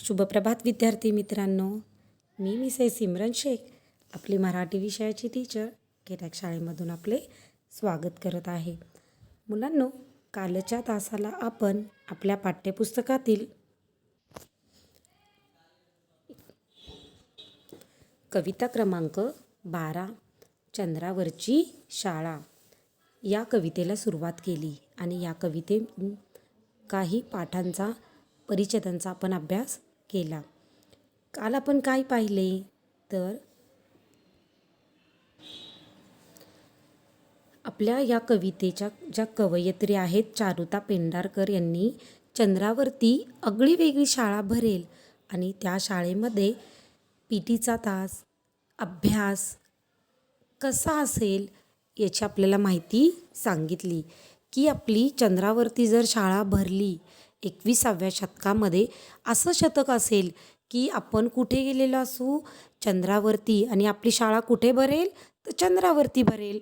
शुभप्रभात विद्यार्थी मित्रांनो, मी मिसेस सिमरन शेख, आपली मराठी विषयाची टीचर केटॅक शाळेमधून आपले स्वागत करत आहे. मुलांनो, कालच्या तासाला आपण आपल्या पाठ्यपुस्तकातील कविता क्रमांक 12 चंद्रावरची शाळा या कवितेला सुरुवात केली आणि या कवितेत काही पाठांचा परिच्छेदांचा आपण अभ्यास केला. काल आपण काय पाहिले तर आपल्या या कवितेच्या ज्या कवयित्री आहेत चारुता पेंढारकर यांनी चंद्रावरती आगळी वेगळी शाळा भरेल आणि त्या शाळेमध्ये पीटीचा तास अभ्यास कसा असेल याची आपल्याला माहिती सांगितली की आपली चंद्रावरती जर शाळा भरली 21व्या शतकामध्ये असं शतक असेल की आपण कुठे गेलेलो असू चंद्रावरती आणि आपली शाळा कुठे भरेल तर चंद्रावरती भरेल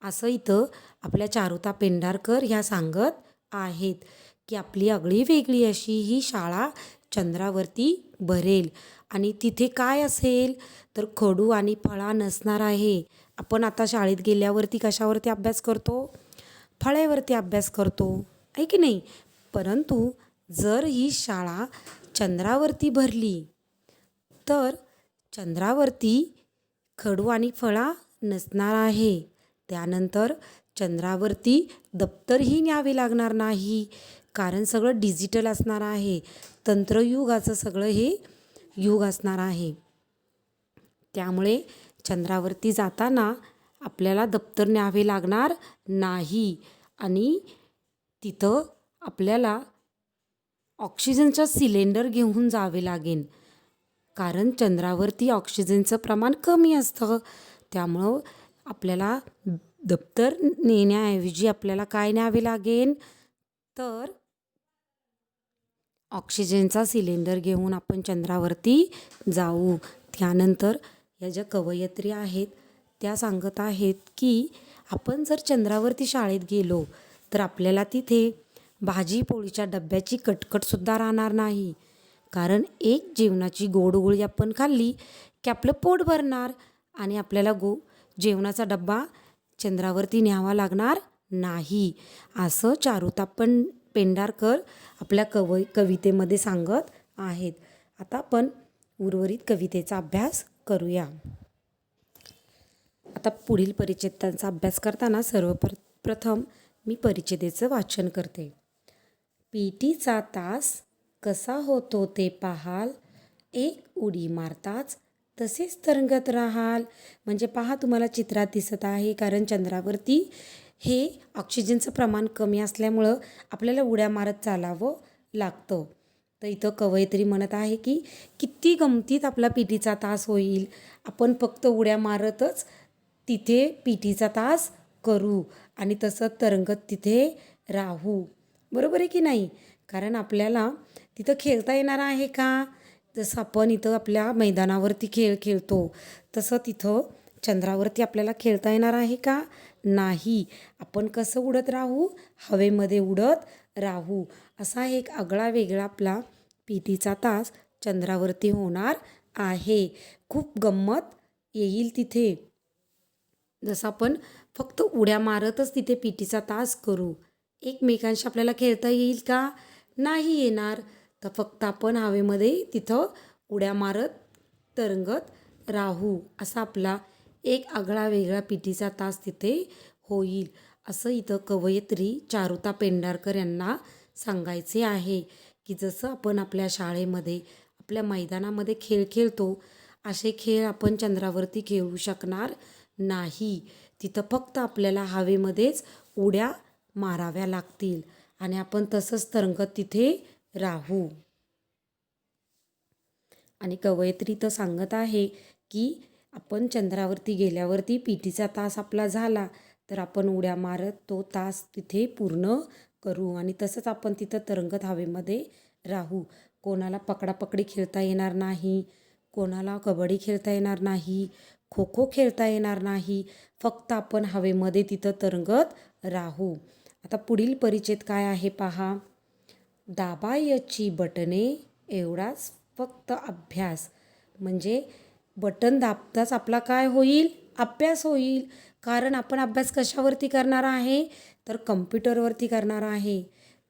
असं इथं आपल्या चारुता पेंढारकर ह्या सांगत आहेत की आपली आगळी वेगळी अशी ही शाळा चंद्रावरती भरेल आणि तिथे काय असेल तर खडू आणि फळा नसणार आहे. आपण आता शाळेत गेल्यावरती कशावरती अभ्यास करतो? फळेवरती अभ्यास करतो आहे की नाही. परंतु जर ही शाळा चंद्रावरती भरली तर चंद्रावरती खडू आणि फळा नसणार आहे. त्यानंतर चंद्रावरती दप्तरही न्यावे लागणार नाही कारण सगळं डिजिटल असणार आहे. तंत्रयुगाचं सगळं हे युग असणार आहे. त्यामुळे चंद्रावरती जाताना आपल्याला दप्तर न्यावे लागणार नाही आणि तिथं आपल्याला ऑक्सिजनचा सिलेंडर घेऊन जावे लागेल कारण चंद्रावरती ऑक्सिजनचं प्रमाण कमी असतं. त्यामुळं आपल्याला दप्तर नेण्याऐवजी आपल्याला काय न्यावे लागेल तर ऑक्सिजनचा सिलेंडर घेऊन आपण चंद्रावरती जाऊ. त्यानंतर या ज्या कवयित्री आहेत त्या सांगत आहेत की आपण जर चंद्रावरती शाळेत गेलो तर आपल्याला तिथे भाजी पोळीच्या डब्याची कटकटसुद्धा राहणार नाही कारण एक जेवणाची गोडगोळी आपण खाल्ली की आपलं पोट भरणार आणि आपल्याला जेवणाचा डब्बा चंद्रावरती न्यावा लागणार नाही असं चारुता पेंढारकर आपल्या कवितेमध्ये सांगत आहेत. आता आपण उर्वरित कवितेचा अभ्यास करूया. आता पुढील परिच्छेदांचा अभ्यास करताना सर्वप्रथम मी परिच्छेदेचं वाचन करते. पीटीचा तास कसा होतो ते पाहाल, एक उडी मारताच तसेच तरंगत राहाल. म्हणजे पहा तुम्हाला चित्रात दिसत आहे कारण चंद्रावरती हे ऑक्सिजनचं प्रमाण कमी असल्यामुळं आपल्याला उड्या मारत चालावं लागतं. तर इथं कवयित्री म्हणत आहे की किती गमतीत आपला पीटीचा तास होईल, आपण फक्त उड्या मारतच तिथे पीटीचा तास करू आणि तसं तरंगत तिथे राहू. बरोबर आहे की नाही. कारण आपल्याला तिथं खेळता येणार आहे का? जसं आपण इथं आपल्या मैदानावरती खेळ खेळतो तसं तिथं चंद्रावरती आपल्याला खेळता येणार आहे का? नाही. आपण कसं उडत राहू? हवेमध्ये उडत राहू. असा एक आगळा वेगळा आपला पीटीचा तास चंद्रावरती होणार आहे. खूप गंमत येईल तिथे. जसं आपण फक्त उड्या मारतच तिथे पीटीचा तास करू. एकमेकांशी आपल्याला खेळता येईल का? नाही येणार. तर फक्त आपण हवेमध्ये तिथं उड्या मारत तरंगत राहू. असा आपला एक आगळा वेगळा पीटीचा तास तिथे होईल असं इथं कवयित्री चारुता पेंढारकर यांना सांगायचे आहे की जसं आपण आपल्या शाळेमध्ये आपल्या मैदानामध्ये खेळ खेळतो असे खेळ आपण चंद्रावरती खेळू शकणार नाही. तिथं फक्त आपल्याला हवेमध्येच उड्या माराव्या लागतील आणि आपण तसंच तरंगत तिथे राहू. आणि कवयित्री तर सांगत आहे की आपण चंद्रावरती गेल्यावरती पीटीचा तास आपला झाला तर आपण उड्या मारत तो तास तिथे पूर्ण करू आणि तसंच आपण तिथं तरंगत हवेमध्ये राहू. कोणाला पकडापकडी खेळता येणार नाही, कोणाला कबड्डी खेळता येणार नाही, खो खो खेळता येणार नाही. फक्त आपण हवेमध्ये तिथं तरंगत राहू. आता पुढील परिच्छेद काय आहे पहा. दाबायची बटणे एवढाच फक्त अभ्यास. म्हणजे बटन दाबताच आपला काय होईल? अभ्यास होईल. कारण आपण अभ्यास कशावरती करणार आहे? तर कम्प्युटरवरती करणार आहे.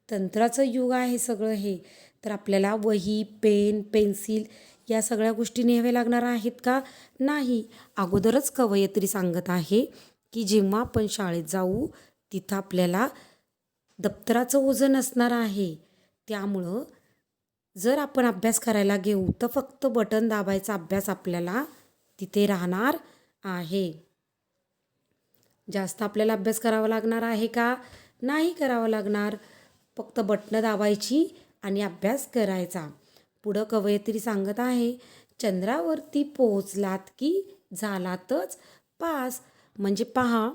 तंत्राचं युग आहे सगळं हे. तर आपल्याला वही, पेन, पेन्सिल या सगळ्या गोष्टी न्याव्या लागणार आहेत का? नाही. अगोदरच कवयित्री सांगत आहे की जेव्हा आपण शाळेत जाऊ तिथं आपल्याला दप्तराचं ओझं नसणार आहे. त्यामुळं जर आपण अभ्यास करायला घेऊ तर फक्त बटन दाबायचा अभ्यास आपल्याला तिथे राहणार आहे. जास्त आपल्याला अभ्यास करावा लागणार आहे का? नाही करावा लागणार. फक्त बटणं दाबायची आणि अभ्यास करायचा. पुढं कवयित्री सांगत आहे, चंद्रावरती पोहोचलात की झालातच पास. म्हणजे पहा,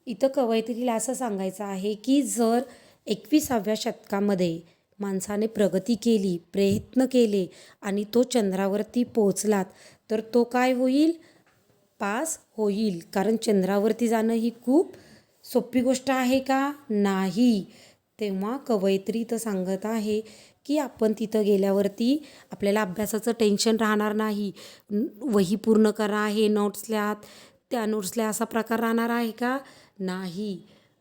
इथं कवयित्रीला असं सांगायचं आहे की जर 21व्या शतकामध्ये माणसाने प्रगती केली, प्रयत्न केले आणि तो चंद्रावरती पोचलात तर तो काय होईल? पास होईल. कारण चंद्रावरती जाणं ही खूप सोपी गोष्ट आहे का? नाही. तेव्हा कवयित्री इथं सांगत आहे की आपण तिथं गेल्यावरती आपल्याला अभ्यासाचं टेन्शन राहणार नाही. वही पूर्ण करा, हे नोट्स लिहा, त्या नोट्स लिहा, असा प्रकार राहणार आहे का? नाही.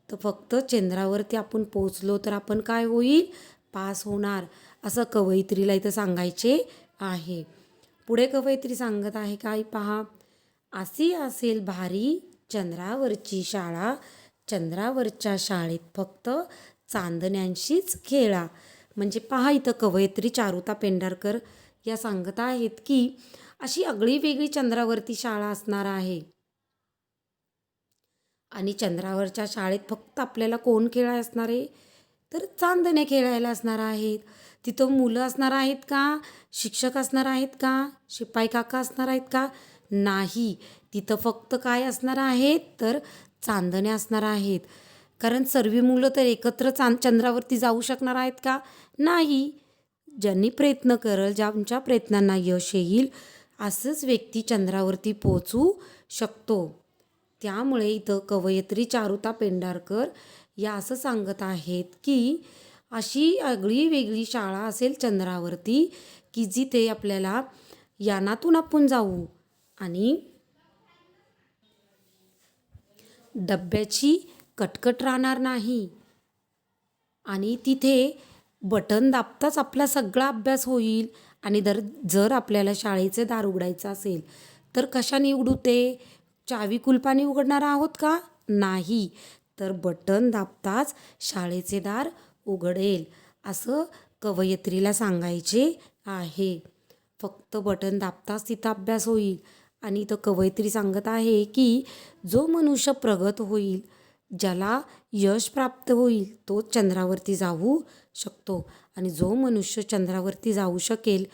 तर फक्त चंद्रावरती आपण पोचलो तर आपण काय होईल? पास होणार. असं कवयित्रीला इथं सांगायचे आहे. पुढे कवयित्री सांगत आहे काय पहा, अशी असेल भारी चंद्रावरची शाळा, चंद्रावरच्या शाळेत फक्त चांदण्यांशीच खेळा. म्हणजे पहा, इथं कवयित्री चारुता पेंढारकर या सांगत आहेत की अशी आगळी वेगळी चंद्रावरती शाळा असणार आहे आणि चंद्रावरच्या शाळेत फक्त आपल्याला कोण खेळायला असणार आहे? तर चांदणे खेळायला असणार आहेत. तिथं मुलं असणार आहेत का? शिक्षक असणार आहेत का? शिपाई काका असणार आहेत का? नाही. तिथं फक्त काय असणार आहेत? तर चांदणे असणार आहेत. कारण सर्व मुलं तर एकत्र चंद्रावरती जाऊ शकणार आहेत का? नाही. ज्यांनी प्रयत्न करल, ज्यांच्या प्रयत्नांना यश येईल असंच व्यक्ती चंद्रावरती पोहोचू शकतो. त्यामुळे इथं कवयित्री चारुता पेंढारकर या असं सांगत आहेत की अशी आगळी वेगळी शाळा असेल चंद्रावरती की जिथे आपल्याला यानातून आपण जाऊ आणि डब्याची कटकट राहणार नाही आणि तिथे बटन दाबताच आपला सगळा अभ्यास होईल. आणि जर आपल्याला शाळेचे दार उघडायचं असेल तर कशाने उघडू ते? चावी कुलपाने उघडणार आहोत का? नाही. तर बटन दाबताच शाळेचे दार उघडेल असं कवयित्रीला सांगायचे आहे. फक्त बटन दाबताच तिथं अभ्यास होईल. आणि इथं कवयित्री सांगत आहे की जो मनुष्य प्रगत होईल, ज्याला यश प्राप्त होईल तो चंद्रावरती जाऊ शकतो. आणि जो मनुष्य चंद्रावरती जाऊ शकेल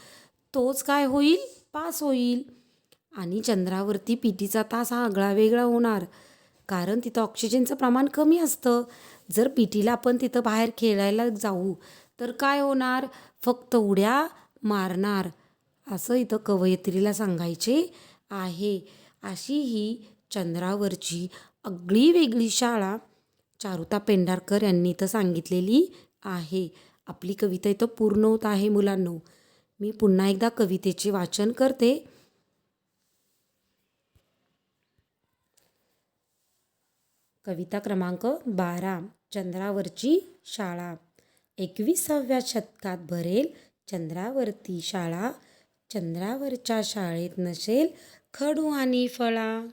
तोच काय होईल? पास होईल. आणि चंद्रावरती पीटीचा तास हा आगळा वेगळा होणार. कारण तिथं ऑक्सिजनचं प्रमाण कमी असतं. जर पीटीला आपण तिथं बाहेर खेळायला जाऊ तर काय होणार? फक्त उड्या मारणार. असं इथं कवयित्रीला सांगायचे आहे. अशी ही चंद्रावरची आगळी वेगळी शाळा चारुता पेंढारकर यांनी इथं सांगितलेली आहे. आपली कविता इथं पूर्ण होत आहे मुलांनो. मी पुन्हा एकदा कवितेचे वाचन करते. कविता क्रमांक 12, चंद्रावरची शाळा. 21व्या शतकात भरेल चंद्रावरती शाळा, चंद्रावरच्या शाळेत नसेल खडू आणि फळा.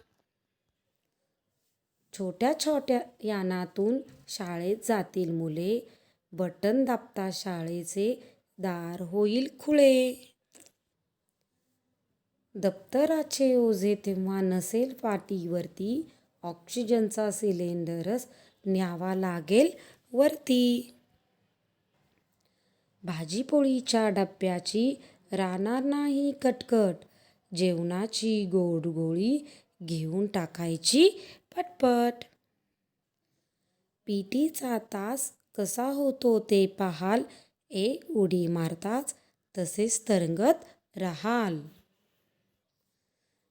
छोट्या छोट्या यानातून शाळेत जातील मुले, बटन दाबता शाळेचे दार होईल खुळे. दप्तराचे ओझे तेव्हा नसेल पाठीवरती, ऑक्सिजनचा सिलेंडरच न्यावा लागेल वरती. भाजीपोळीच्या डब्याची राहणार नाही कटकट, जेवणाची गोड गोळी घेऊन टाकायची पटपट. पीटीचा तास कसा होतो ते पाहाल, एक उडी मारताच तसेच तरंगत राहाल.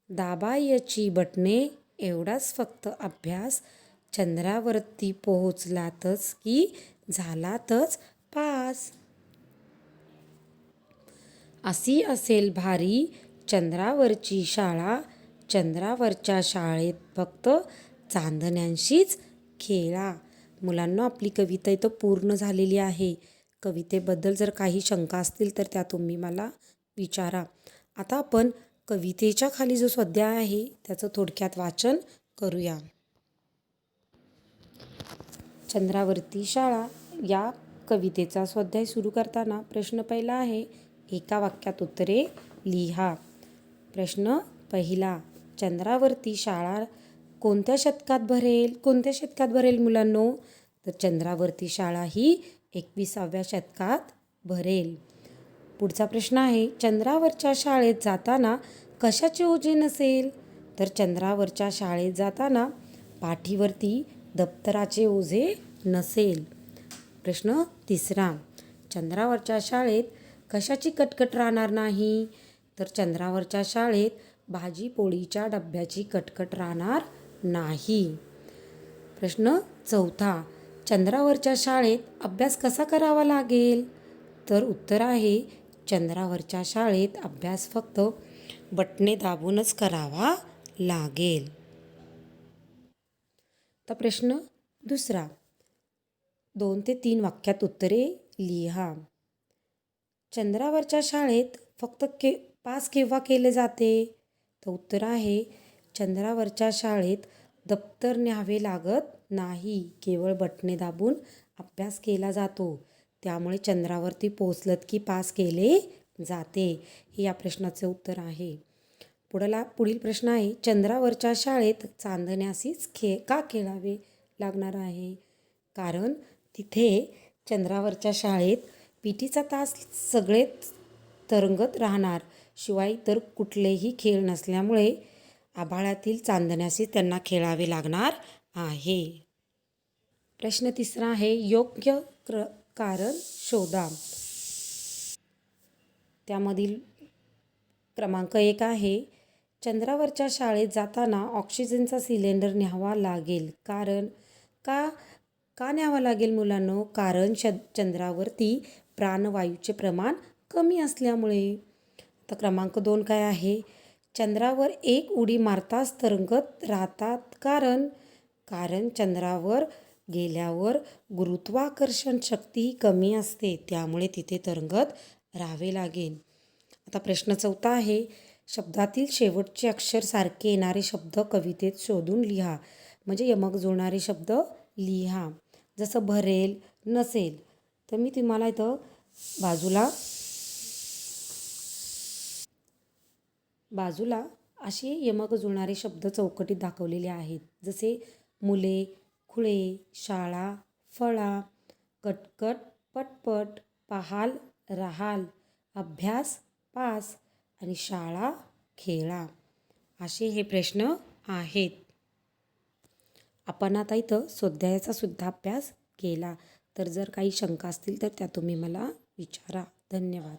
दाबायची बटणे एवढाच फक्त अभ्यास, चंद्रावरती पोहोचलातच की झालातच पास. अशी असेल भारी चंद्रावरची शाळा, चंद्रावरच्या शाळेत फक्त चांदण्यांशीच खेळा. मुलांना आपली कविता इथं पूर्ण झालेली आहे. कवितेबद्दल जर काही शंका असतील तर त्या तुम्ही मला विचारा. आता आपण कवितेच्या खाली जो स्वाध्याय आहे त्याचं थोडक्यात वाचन करूया. चंद्रावरती शाळा या कवितेचा स्वाध्याय सुरू करताना प्रश्न पहिला आहे, एका वाक्यात उत्तरे लिहा. प्रश्न पहिला, चंद्रावरती शाळा कोणत्या शतकात भरेल? कोणत्या शतकात भरेल मुलांनो? तर चंद्रावरती शाळा ही 21व्या शतकात भरेल. पुढचा प्रश्न आहे, चंद्रावरच्या शाळेत जाताना कशाचे ओझे नसेल? तर चंद्रावरच्या शाळेत जाताना पाठीवरती दप्तराचे ओझे नसेल. प्रश्न तिसरा, चंद्रावरच्या शाळेत कशाची कटकट राहणार नाही? तर चंद्रावरच्या शाळेत भाजी पोळीच्या डब्याची कटकट राहणार नाही. प्रश्न चौथा, चंद्रावरच्या शाळेत अभ्यास कसा करावा लागेल? तर उत्तर आहे, चंद्रावरच्या शाळेत अभ्यास फक्त बटणे दाबूनच करावा लागेल. तर प्रश्न दुसरा, 2 ते 3 वाक्यात उत्तरे लिहा. चंद्रावरच्या शाळेत फक्त पास केव्हा केले जाते? तर उत्तर आहे, चंद्रावरच्या शाळेत दप्तर न्यावे लागत नाही, केवळ बटणे दाबून अभ्यास केला जातो. त्यामुळे चंद्रावरती पोहोचलत की पास केले जाते. हे या प्रश्नाचे उत्तर आहे. पुढील प्रश्न आहे, चंद्रावरच्या शाळेत चांदण्याशीच का खेळावे लागणार आहे? कारण तिथे चंद्रावरच्या शाळेत पीटीचा तास सगळेच तरंगत राहणार, शिवाय इतर कुठलेही खेळ नसल्यामुळे आभाळातील चांदण्याशी त्यांना खेळावे लागणार आहे. प्रश्न तिसरा आहे, योग्य कारण शोधा. त्यामधील क्रमांक 1 आहे, चंद्रावरच्या शाळेत जाताना ऑक्सिजनचा सिलेंडर न्यावा लागेल. कारण का न्यावा लागेल मुलांनो? कारण चंद्रावरती प्राणवायूचे प्रमाण कमी असल्यामुळे. तर क्रमांक 2 काय आहे, चंद्रावर एक उडी मारताच तरंगत राहतात. कारण चंद्रावर गेल्यावर गुरुत्वाकर्षण शक्ती कमी असते, त्यामुळे तिथे तरंगत राहावे लागेल. आता प्रश्न चौथा आहे, शब्दातील शेवटचे अक्षर सारखे येणारे शब्द कवितेत शोधून लिहा. म्हणजे यमक जुळणारे शब्द लिहा. जसं भरेल, नसेल. तर मी तुम्हाला इथं बाजूला असे यमक जुळणारे शब्द चौकटीत दाखवलेले आहेत. जसे मुले, खुळे, शाळा, फळा, कटकट, पटपट, पाहाल, राहाल, अभ्यास, पास आणि शाळा, खेळा. असे हे प्रश्न आहेत. आपण आता इथं स्वाध्यायाचा सुद्धा अभ्यास केला. तर जर काही शंका असतील तर त्या तुम्ही मला विचारा. धन्यवाद.